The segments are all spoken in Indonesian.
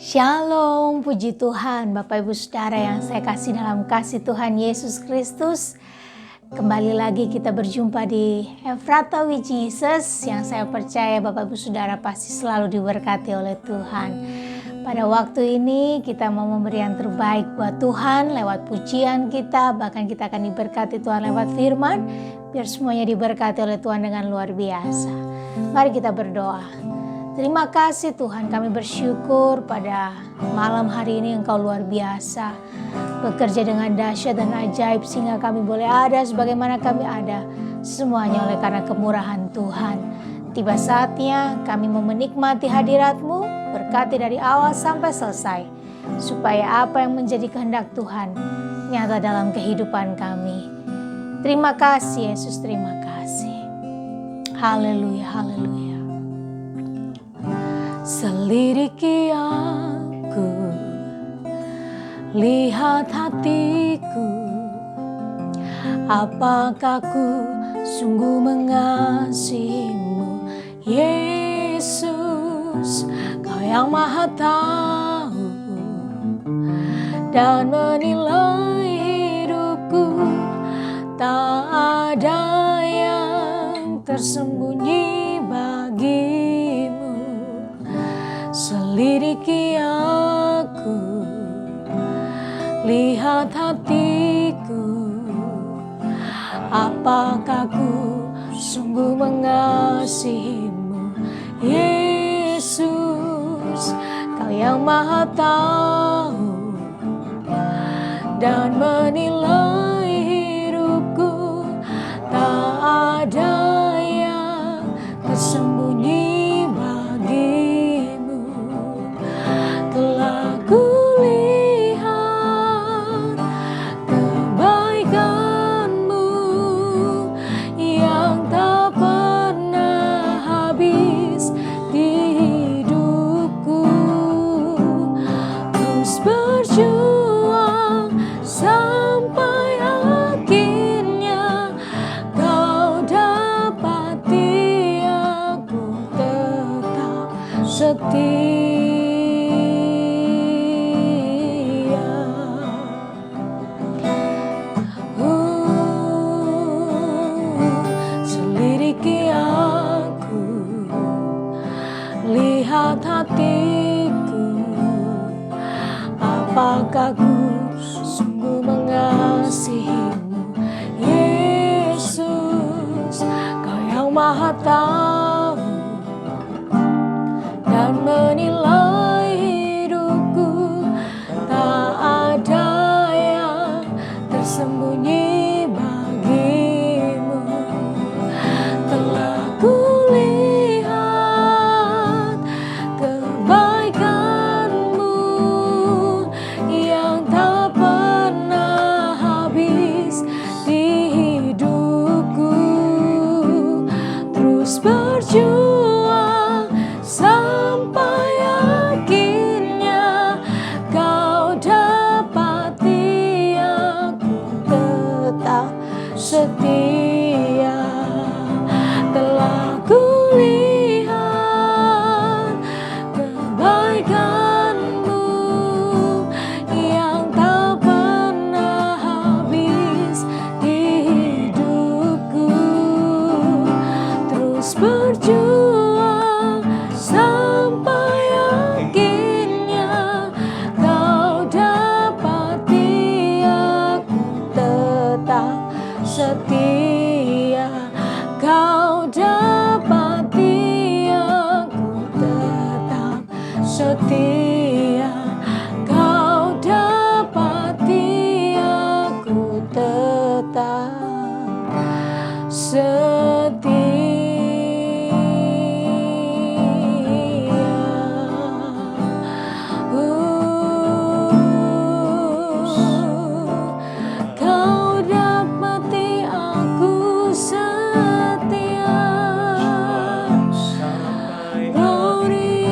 Shalom, puji Tuhan Bapak Ibu Saudara yang saya kasih dalam kasih Tuhan Yesus Kristus. Kembali lagi kita berjumpa di Ephrata with Jesus, yang saya percaya Bapak Ibu Saudara pasti selalu diberkati oleh Tuhan. Pada waktu ini kita mau memberi yang terbaik buat Tuhan lewat pujian kita, bahkan kita akan diberkati Tuhan lewat firman, biar semuanya diberkati oleh Tuhan dengan luar biasa. Mari kita berdoa. Terima kasih Tuhan, kami bersyukur pada malam hari ini Engkau luar biasa. Bekerja dengan dahsyat dan ajaib sehingga kami boleh ada sebagaimana kami ada. Semuanya oleh karena kemurahan Tuhan. Tiba saatnya kami mau menikmati hadirat-Mu, berkati dari awal sampai selesai. Supaya apa yang menjadi kehendak Tuhan nyata dalam kehidupan kami. Terima kasih Yesus, terima kasih. Haleluya, haleluya. Selidiki aku, lihat hatiku, apakah ku sungguh mengasihi-Mu, Yesus, Kau yang Maha Tahu dan menilai hidupku, tak ada yang tersembunyi bagi-Mu. Selidiki aku, lihat hatiku, apakah ku sungguh mengasihi-Mu, Yesus, Kau yang Maha Tahu dan menilai hidupku, tak ada yang tersembunyi. Selidiki aku, lihat hatiku, apakah ku sungguh mengasihi-Mu, Yesus, Kau yang Maha Tahu dan menilai hidupku, tak ada yang tersembunyi bagi-Mu. Telah kulihat kebaikan-Mu yang tak pernah habis di hidupku, terus berjuang sampai akhirnya Kau dapati aku tetap setia. Telah kulihat kebaikan-Mu yang tak pernah habis di hidupku, terus berjuang sampai akhirnya Kau dapati aku tetap setia. Kau dapati aku tetap setia. Kau dapati aku tetap setia. Kau dapati aku setia. Glory.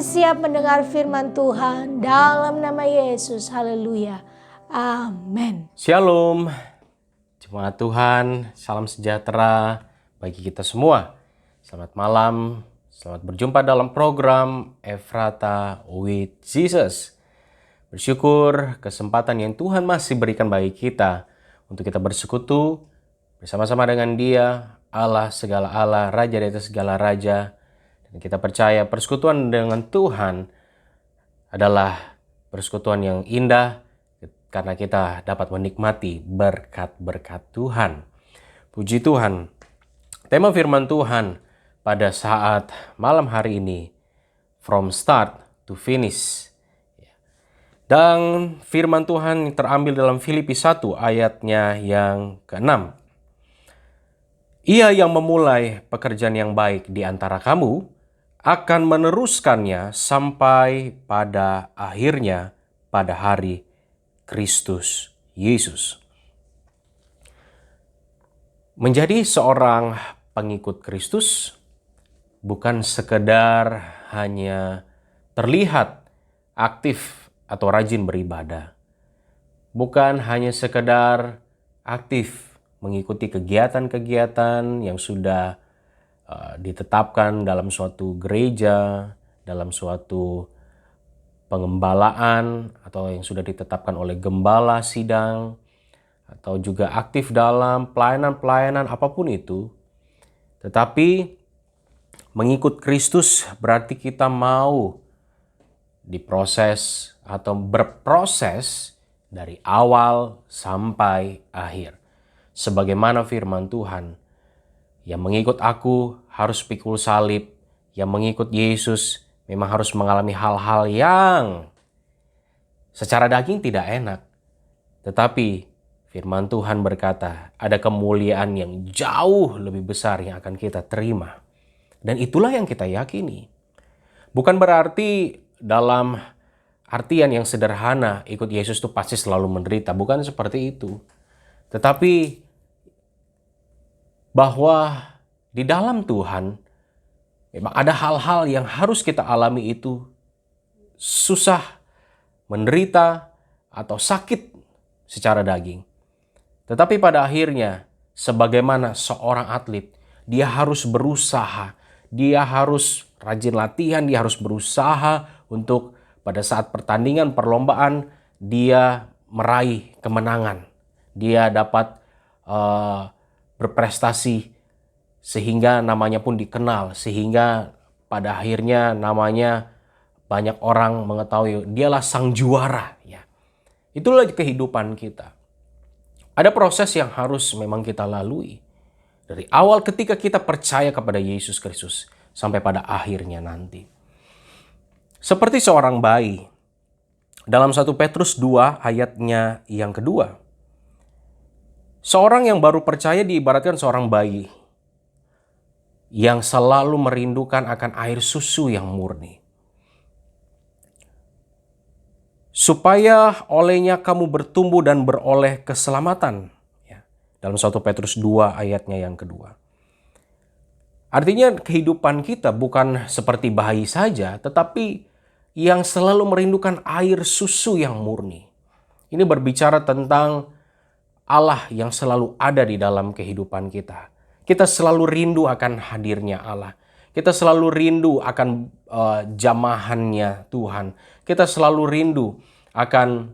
siap mendengar firman Tuhan dalam nama Yesus. Haleluya. Amin. Shalom, jemaat Tuhan, salam sejahtera bagi kita semua. Selamat malam, selamat berjumpa dalam program Ephrata with Jesus. Bersyukur kesempatan yang Tuhan masih berikan bagi kita untuk kita bersekutu bersama-sama dengan Dia, Allah segala Allah, Raja di atas segala Raja. Dan kita percaya persekutuan dengan Tuhan adalah persekutuan yang indah karena kita dapat menikmati berkat-berkat Tuhan. Puji Tuhan. Tema firman Tuhan pada saat malam hari ini, from start to finish. Dan firman Tuhan terambil dalam Filipi 1 ayatnya yang ke-6. Ia yang memulai pekerjaan yang baik di antara kamu akan meneruskannya sampai pada akhirnya pada hari Kristus Yesus. Menjadi seorang pengikut Kristus bukan sekedar hanya terlihat aktif atau rajin beribadah. Bukan hanya sekedar aktif mengikuti kegiatan-kegiatan yang sudah ditetapkan dalam suatu gereja, dalam suatu pengembalaan, atau yang sudah ditetapkan oleh gembala sidang, atau juga aktif dalam pelayanan-pelayanan apapun itu. Tetapi mengikut Kristus berarti kita mau diproses atau berproses dari awal sampai akhir. Sebagaimana firman Tuhan, yang mengikut aku harus pikul salib, yang mengikut Yesus memang harus mengalami hal-hal yang secara daging tidak enak. Tetapi firman Tuhan berkata, ada kemuliaan yang jauh lebih besar yang akan kita terima. Dan itulah yang kita yakini. Bukan berarti dalam artian yang sederhana ikut Yesus itu pasti selalu menderita. Bukan seperti itu. Tetapi bahwa di dalam Tuhan memang ada hal-hal yang harus kita alami itu susah, menderita, atau sakit secara daging. Tetapi pada akhirnya, sebagaimana seorang atlet, dia harus berusaha, dia harus rajin latihan, dia harus berusaha untuk pada saat pertandingan perlombaan, dia meraih kemenangan. Dia dapat berprestasi sehingga namanya pun dikenal, sehingga pada akhirnya namanya banyak orang mengetahui dialah sang juara. Ya. Itulah kehidupan kita. Ada proses yang harus memang kita lalui. Dari awal ketika kita percaya kepada Yesus Kristus sampai pada akhirnya nanti. Seperti seorang bayi. Dalam 1 Petrus 2 ayatnya yang kedua. Seorang yang baru percaya diibaratkan seorang bayi yang selalu merindukan akan air susu yang murni. Supaya olehnya kamu bertumbuh dan beroleh keselamatan. Ya, dalam 1 Petrus 2 ayatnya yang kedua. Artinya kehidupan kita bukan seperti bayi saja, tetapi yang selalu merindukan air susu yang murni. Ini berbicara tentang Allah yang selalu ada di dalam kehidupan kita. Kita selalu rindu akan hadirnya Allah. Kita selalu rindu akan jamahannya Tuhan. Kita selalu rindu akan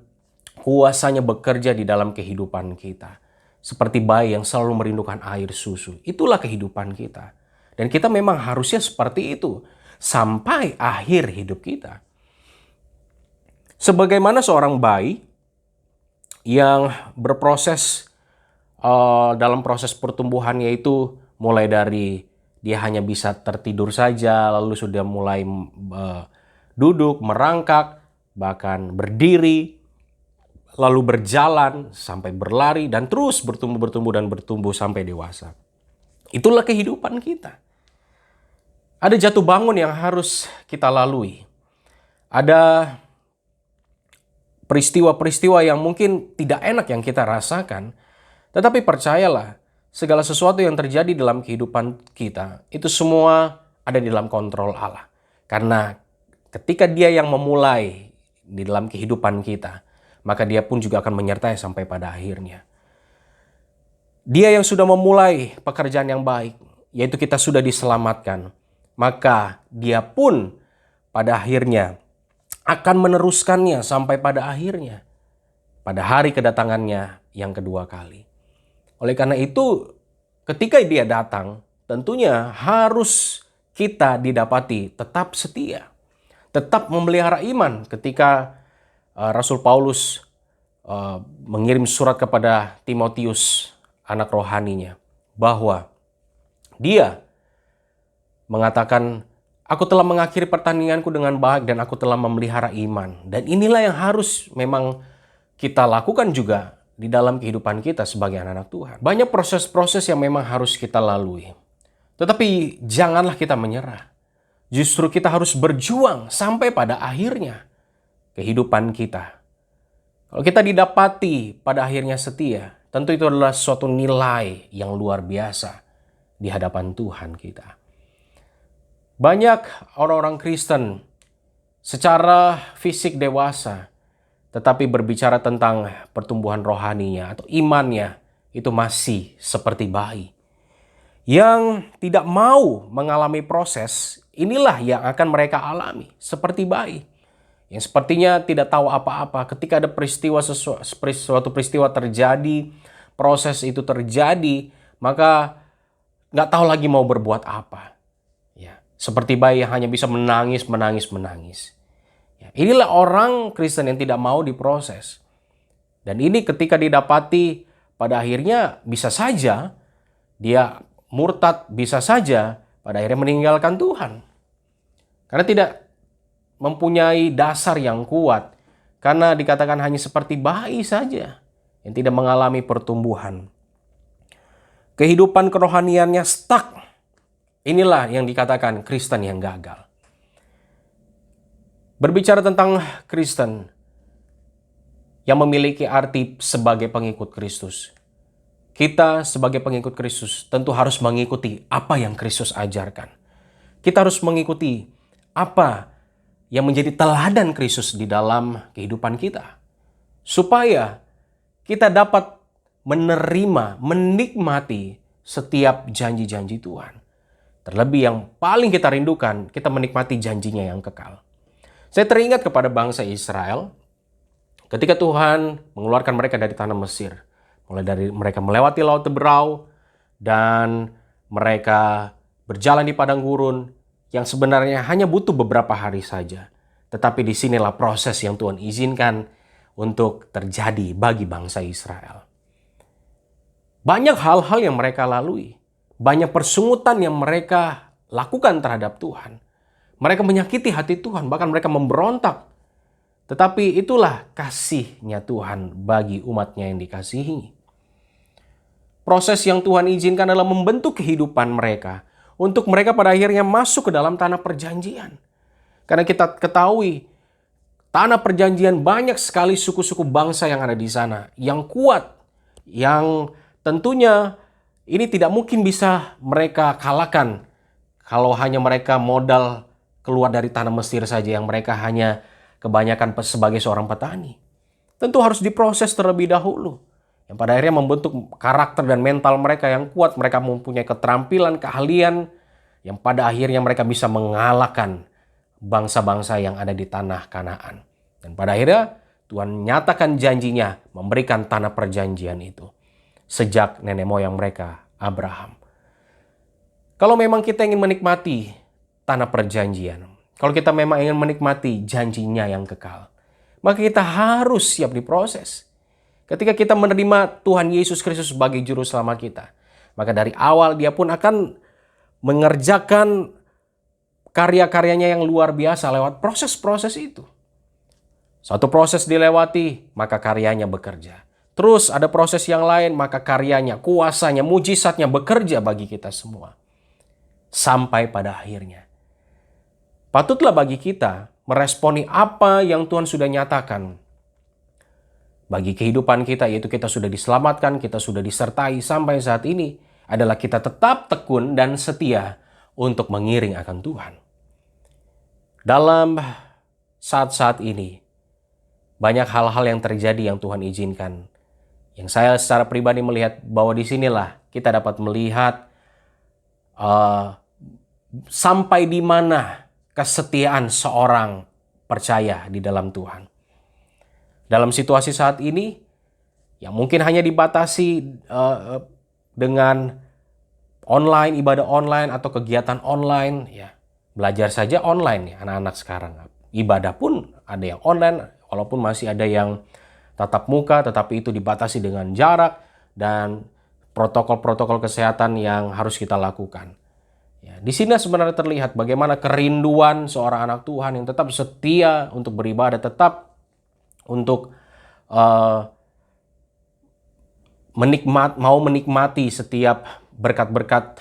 kuasanya bekerja di dalam kehidupan kita. Seperti bayi yang selalu merindukan air susu. Itulah kehidupan kita. Dan kita memang harusnya seperti itu sampai akhir hidup kita. Sebagaimana seorang bayi yang berproses dalam proses pertumbuhannya itu mulai dari dia hanya bisa tertidur saja, lalu sudah mulai duduk, merangkak, bahkan berdiri, lalu berjalan sampai berlari dan terus bertumbuh sampai dewasa. Itulah kehidupan kita. Ada jatuh bangun yang harus kita lalui. Ada peristiwa-peristiwa yang mungkin tidak enak yang kita rasakan. Tetapi percayalah, segala sesuatu yang terjadi dalam kehidupan kita, itu semua ada di dalam kontrol Allah. Karena ketika dia yang memulai di dalam kehidupan kita, maka dia pun juga akan menyertai sampai pada akhirnya. Dia yang sudah memulai pekerjaan yang baik, yaitu kita sudah diselamatkan, maka dia pun pada akhirnya akan meneruskannya sampai pada akhirnya, pada hari kedatangannya yang kedua kali. Oleh karena itu, ketika dia datang, tentunya harus kita didapati tetap setia, tetap memelihara iman. Ketika Rasul Paulus mengirim surat kepada Timotius, anak rohaninya, bahwa dia mengatakan, aku telah mengakhiri pertandinganku dengan baik dan aku telah memelihara iman. Dan inilah yang harus memang kita lakukan juga di dalam kehidupan kita sebagai anak-anak Tuhan. Banyak proses-proses yang memang harus kita lalui. Tetapi janganlah kita menyerah. Justru kita harus berjuang sampai pada akhirnya kehidupan kita. Kalau kita didapati pada akhirnya setia, tentu itu adalah suatu nilai yang luar biasa di hadapan Tuhan kita. Banyak orang-orang Kristen secara fisik dewasa, tetapi berbicara tentang pertumbuhan rohaninya atau imannya itu masih seperti bayi. Yang tidak mau mengalami proses, inilah yang akan mereka alami seperti bayi. Yang sepertinya tidak tahu apa-apa ketika ada suatu peristiwa terjadi, proses itu terjadi, maka nggak tahu lagi mau berbuat apa. Ya, seperti bayi yang hanya bisa menangis. Ya, inilah orang Kristen yang tidak mau diproses. Dan ini ketika didapati pada akhirnya bisa saja dia murtad, bisa saja pada akhirnya meninggalkan Tuhan. Karena tidak mempunyai dasar yang kuat. Karena dikatakan hanya seperti bayi saja yang tidak mengalami pertumbuhan. Kehidupan kerohaniannya stuck. Inilah yang dikatakan Kristen yang gagal. Berbicara tentang Kristen yang memiliki arti sebagai pengikut Kristus. Kita sebagai pengikut Kristus tentu harus mengikuti apa yang Kristus ajarkan. Kita harus mengikuti apa yang menjadi teladan Kristus di dalam kehidupan kita. Supaya kita dapat menerima, menikmati setiap janji-janji Tuhan. Terlebih yang paling kita rindukan, kita menikmati janjinya yang kekal. Saya teringat kepada bangsa Israel ketika Tuhan mengeluarkan mereka dari tanah Mesir. Mulai dari mereka melewati Laut Teberau dan mereka berjalan di padang gurun yang sebenarnya hanya butuh beberapa hari saja. Tetapi disinilah proses yang Tuhan izinkan untuk terjadi bagi bangsa Israel. Banyak hal-hal yang mereka lalui. Banyak persungutan yang mereka lakukan terhadap Tuhan. Mereka menyakiti hati Tuhan, bahkan mereka memberontak. Tetapi itulah kasih-Nya Tuhan bagi umat-Nya yang dikasihi. Proses yang Tuhan izinkan adalah membentuk kehidupan mereka untuk mereka pada akhirnya masuk ke dalam tanah perjanjian. Karena kita ketahui tanah perjanjian banyak sekali suku-suku bangsa yang ada di sana, yang kuat, yang tentunya ini tidak mungkin bisa mereka kalahkan kalau hanya mereka modal keluar dari tanah Mesir saja yang mereka hanya kebanyakan sebagai seorang petani. Tentu harus diproses terlebih dahulu. Yang pada akhirnya membentuk karakter dan mental mereka yang kuat. Mereka mempunyai keterampilan, keahlian yang pada akhirnya mereka bisa mengalahkan bangsa-bangsa yang ada di tanah Kanaan. Dan pada akhirnya Tuhan nyatakan janjinya memberikan tanah perjanjian itu. Sejak nenek moyang mereka, Abraham. Kalau memang kita ingin menikmati tanah perjanjian, kalau kita memang ingin menikmati janjinya yang kekal, maka kita harus siap diproses. Ketika kita menerima Tuhan Yesus Kristus sebagai juru selamat kita, maka dari awal dia pun akan mengerjakan karya-karyanya yang luar biasa lewat proses-proses itu. Satu proses dilewati, maka karyanya bekerja. Terus ada proses yang lain, maka karyanya, kuasanya, mujizatnya bekerja bagi kita semua. Sampai pada akhirnya. Patutlah bagi kita meresponi apa yang Tuhan sudah nyatakan bagi kehidupan kita, yaitu kita sudah diselamatkan, kita sudah disertai sampai saat ini, adalah kita tetap tekun dan setia untuk mengiring akan Tuhan. Dalam saat-saat ini, banyak hal-hal yang terjadi yang Tuhan izinkan. Yang saya secara pribadi melihat bahwa disinilah kita dapat melihat sampai di mana kesetiaan seorang percaya di dalam Tuhan. Dalam situasi saat ini, yang mungkin hanya dibatasi dengan online, ibadah online atau kegiatan online, ya belajar saja online ya anak-anak sekarang. Ibadah pun ada yang online, walaupun masih ada yang tatap muka, tetapi itu dibatasi dengan jarak dan protokol-protokol kesehatan yang harus kita lakukan. Ya, di sini sebenarnya terlihat bagaimana kerinduan seorang anak Tuhan yang tetap setia untuk beribadah, tetap untuk mau menikmati setiap berkat-berkat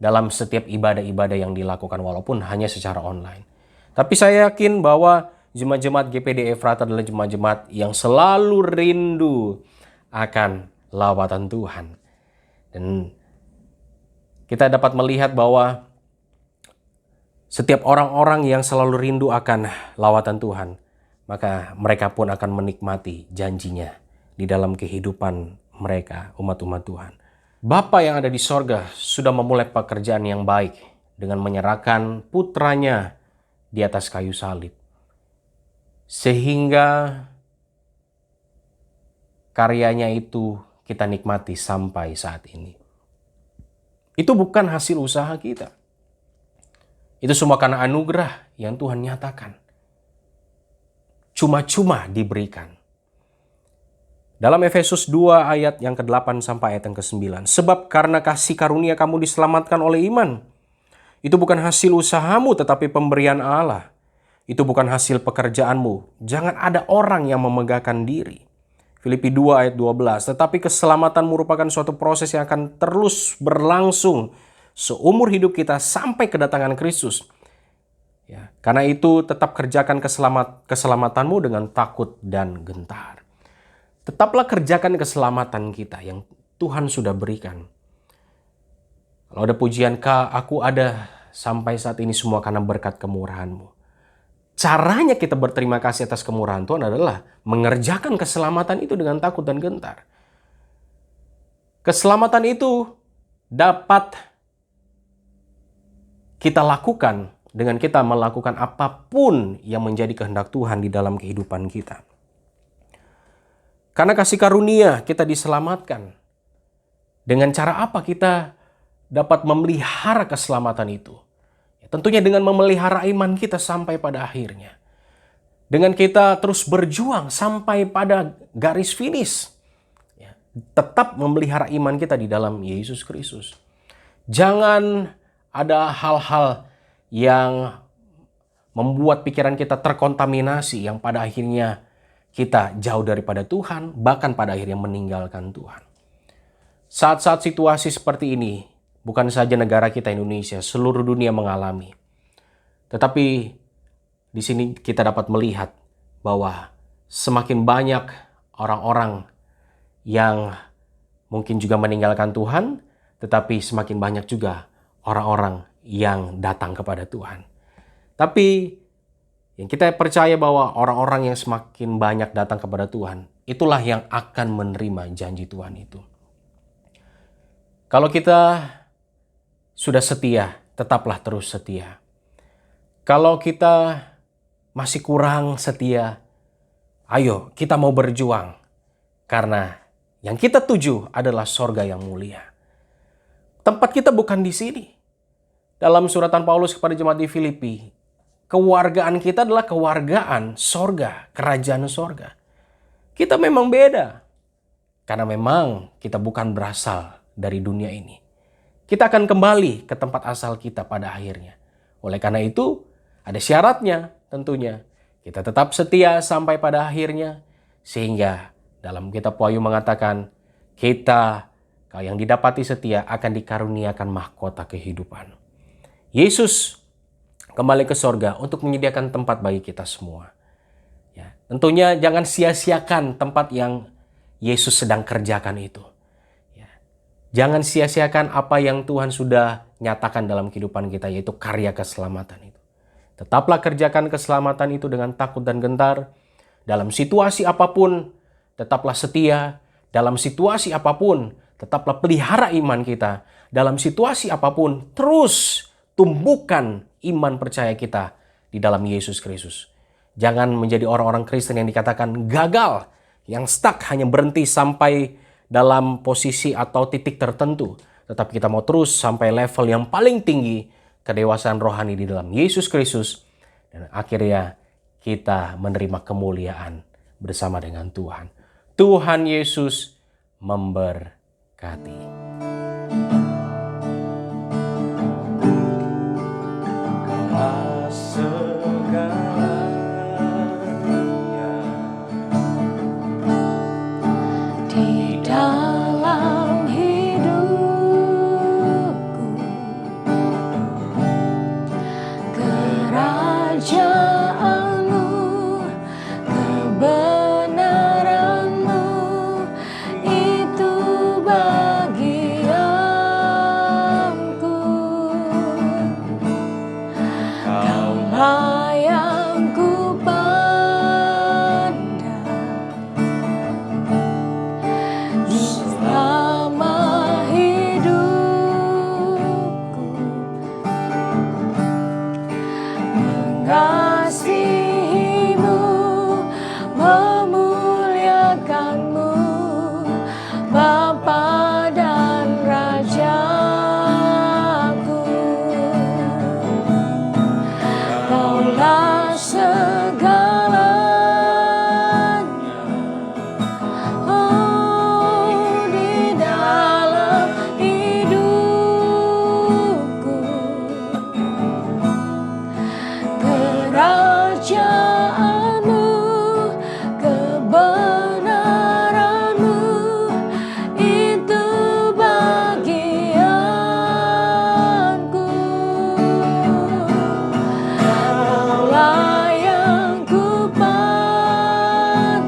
dalam setiap ibadah-ibadah yang dilakukan walaupun hanya secara online. Tapi saya yakin bahwa jemaat-jemaat GPD Efrata adalah jemaat-jemaat yang selalu rindu akan lawatan Tuhan. Dan kita dapat melihat bahwa setiap orang-orang yang selalu rindu akan lawatan Tuhan, maka mereka pun akan menikmati janjinya di dalam kehidupan mereka, umat-umat Tuhan. Bapa yang ada di sorga sudah memulai pekerjaan yang baik dengan menyerahkan putranya di atas kayu salib. Sehingga karyanya itu kita nikmati sampai saat ini. Itu bukan hasil usaha kita. Itu semua karena anugerah yang Tuhan nyatakan. Cuma-cuma diberikan. Dalam Efesus 2 ayat yang ke-8 sampai ayat yang ke-9. Sebab karena kasih karunia kamu diselamatkan oleh iman. Itu bukan hasil usahamu tetapi pemberian Allah. Itu bukan hasil pekerjaanmu. Jangan ada orang yang memegahkan diri. Filipi 2 ayat 12. Tetapi keselamatan merupakan suatu proses yang akan terus berlangsung seumur hidup kita sampai kedatangan Kristus. Ya, karena itu tetap kerjakan keselamatanmu dengan takut dan gentar. Tetaplah kerjakan keselamatan kita yang Tuhan sudah berikan. Kalau ada pujian, aku ada sampai saat ini semua karena berkat kemurahan-Mu. Caranya kita berterima kasih atas kemurahan Tuhan adalah mengerjakan keselamatan itu dengan takut dan gentar. Keselamatan itu dapat kita lakukan dengan kita melakukan apapun yang menjadi kehendak Tuhan di dalam kehidupan kita. Karena kasih karunia kita diselamatkan. Dengan cara apa kita dapat memelihara keselamatan itu? Ya, tentunya dengan memelihara iman kita sampai pada akhirnya. Dengan kita terus berjuang sampai pada garis finish. Ya, tetap memelihara iman kita di dalam Yesus Kristus. Jangan ada hal-hal yang membuat pikiran kita terkontaminasi yang pada akhirnya kita jauh daripada Tuhan, bahkan pada akhirnya meninggalkan Tuhan. Saat-saat situasi seperti ini, bukan saja negara kita Indonesia, seluruh dunia mengalami. Tetapi di sini kita dapat melihat bahwa semakin banyak orang-orang yang mungkin juga meninggalkan Tuhan, tetapi semakin banyak juga orang-orang yang datang kepada Tuhan. Tapi yang kita percaya bahwa orang-orang yang semakin banyak datang kepada Tuhan, itulah yang akan menerima janji Tuhan itu. Kalau kita sudah setia, tetaplah terus setia. Kalau kita masih kurang setia, ayo kita mau berjuang. Karena yang kita tuju adalah sorga yang mulia. Tempat kita bukan di sini. Dalam suratan Paulus kepada jemaat di Filipi, kewargaan kita adalah kewargaan sorga, kerajaan sorga. Kita memang beda. Karena memang kita bukan berasal dari dunia ini. Kita akan kembali ke tempat asal kita pada akhirnya. Oleh karena itu, ada syaratnya tentunya. Kita tetap setia sampai pada akhirnya. Sehingga dalam kitab Wahyu mengatakan, kita yang didapati setia akan dikaruniakan mahkota kehidupan. Yesus kembali ke sorga untuk menyediakan tempat bagi kita semua. Ya, tentunya jangan sia-siakan tempat yang Yesus sedang kerjakan itu. Ya, jangan sia-siakan apa yang Tuhan sudah nyatakan dalam kehidupan kita, yaitu karya keselamatan itu. Tetaplah kerjakan keselamatan itu dengan takut dan gentar. Dalam situasi apapun, tetaplah setia. Dalam situasi apapun, tetaplah pelihara iman kita. Dalam situasi apapun, terus tumbuhkan iman percaya kita di dalam Yesus Kristus. Jangan menjadi orang-orang Kristen yang dikatakan gagal, yang stuck hanya berhenti sampai dalam posisi atau titik tertentu. Tetapi kita mau terus sampai level yang paling tinggi, kedewasaan rohani di dalam Yesus Kristus. Dan akhirnya kita menerima kemuliaan bersama dengan Tuhan. Tuhan Yesus memberkati. Di dalam hidupku, kerajaanmu, kebenaranmu, itu bagianku. Kaulah yang ku pandang selama hidupku, mengasihimu, memuliakanmu, Bapa dan Rajaku. Kaulah segalanya, oh, di dalam hidupku. Kerajaanmu, kebenaranmu, itu bagianku. Kaulah yang ku pandang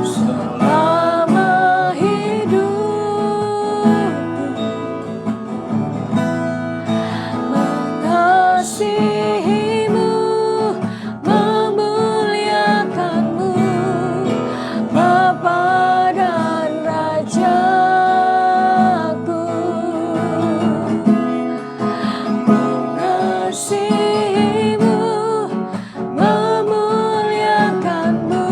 selama hidupku, mengasihimu, memuliakanmu, Bapa dan Rajaku. Mengasihimu, memuliakanmu,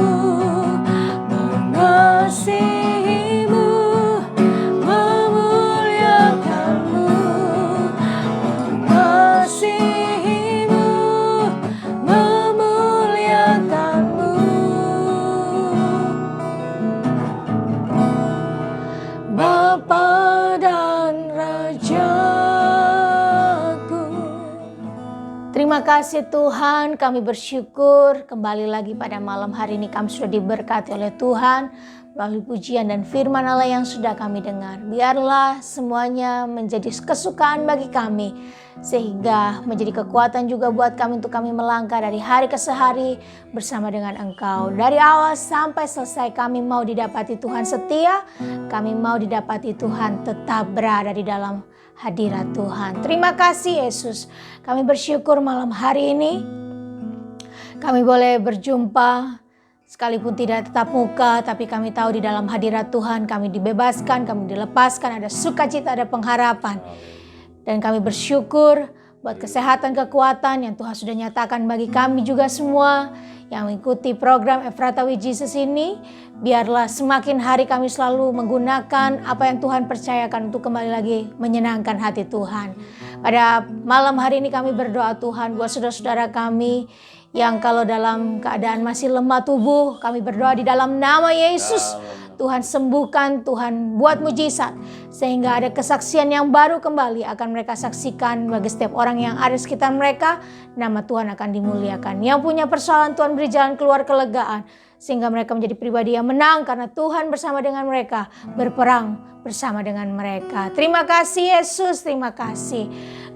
mengasihimu, memuliakanmu, mengasihimu, memuliakanmu, Bapa dan Rajaku. Terima kasih Tuhan, kami bersyukur kembali lagi pada malam hari ini kami sudah diberkati oleh Tuhan melalui pujian dan firman Allah yang sudah kami dengar. Biarlah semuanya menjadi kesukaan bagi kami, sehingga menjadi kekuatan juga buat kami untuk kami melangkah dari hari ke hari bersama dengan Engkau. Dari awal sampai selesai kami mau didapati Tuhan setia, kami mau didapati Tuhan tetap berada di dalam hadirat Tuhan. Terima kasih Yesus. Kami bersyukur malam hari ini kami boleh berjumpa, sekalipun tidak tetap muka, tapi kami tahu di dalam hadirat Tuhan kami dibebaskan, kami dilepaskan, ada sukacita, ada pengharapan. Dan kami bersyukur buat kesehatan, kekuatan yang Tuhan sudah nyatakan bagi kami juga semua yang mengikuti program Ephrata with Jesus ini. Biarlah semakin hari kami selalu menggunakan apa yang Tuhan percayakan untuk kembali lagi menyenangkan hati Tuhan. Pada malam hari ini kami berdoa Tuhan buat saudara-saudara kami yang kalau dalam keadaan masih lemah tubuh, kami berdoa di dalam nama Yesus. Tuhan sembuhkan, Tuhan buat mujizat, sehingga ada kesaksian yang baru kembali akan mereka saksikan bagi setiap orang yang ada di sekitar mereka. Nama Tuhan akan dimuliakan. Yang punya persoalan, Tuhan beri jalan keluar kelegaan, sehingga mereka menjadi pribadi yang menang karena Tuhan bersama dengan mereka, berperang bersama dengan mereka. Terima kasih Yesus, terima kasih.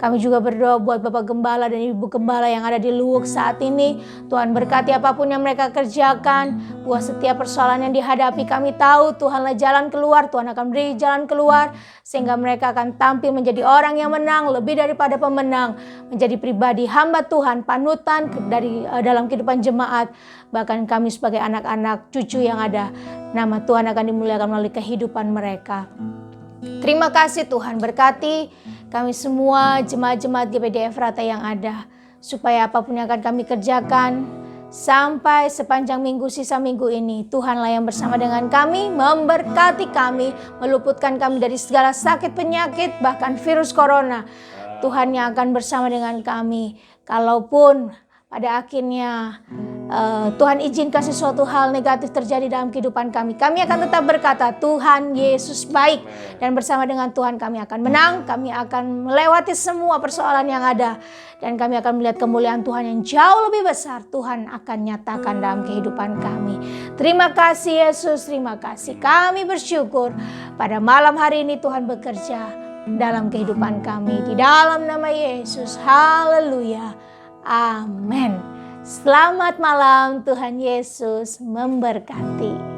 Kami juga berdoa buat Bapak Gembala dan Ibu Gembala yang ada di Luwuk saat ini. Tuhan berkati apapun yang mereka kerjakan. Buat setiap persoalan yang dihadapi, kami tahu Tuhanlah jalan keluar. Tuhan akan beri jalan keluar sehingga mereka akan tampil menjadi orang yang menang, lebih daripada pemenang, menjadi pribadi hamba Tuhan, panutan dari dalam kehidupan jemaat. Bahkan kami sebagai anak-anak cucu yang ada, nama Tuhan akan dimuliakan melalui kehidupan mereka. Terima kasih Tuhan, berkati kami semua jemaat-jemaat GPD Efrata yang ada, supaya apapun yang akan kami kerjakan sampai sepanjang minggu, sisa minggu ini, Tuhanlah yang bersama dengan kami, memberkati kami, meluputkan kami dari segala sakit penyakit, bahkan virus corona. Tuhan yang akan bersama dengan kami. Kalaupun pada akhirnya Tuhan izinkan sesuatu hal negatif terjadi dalam kehidupan kami, kami akan tetap berkata, Tuhan Yesus baik. Dan bersama dengan Tuhan kami akan menang, kami akan melewati semua persoalan yang ada. Dan kami akan melihat kemuliaan Tuhan yang jauh lebih besar. Tuhan akan nyatakan dalam kehidupan kami. Terima kasih Yesus, terima kasih. Kami bersyukur pada malam hari ini Tuhan bekerja dalam kehidupan kami. Di dalam nama Yesus, haleluya, amin. Selamat malam, Tuhan Yesus memberkati.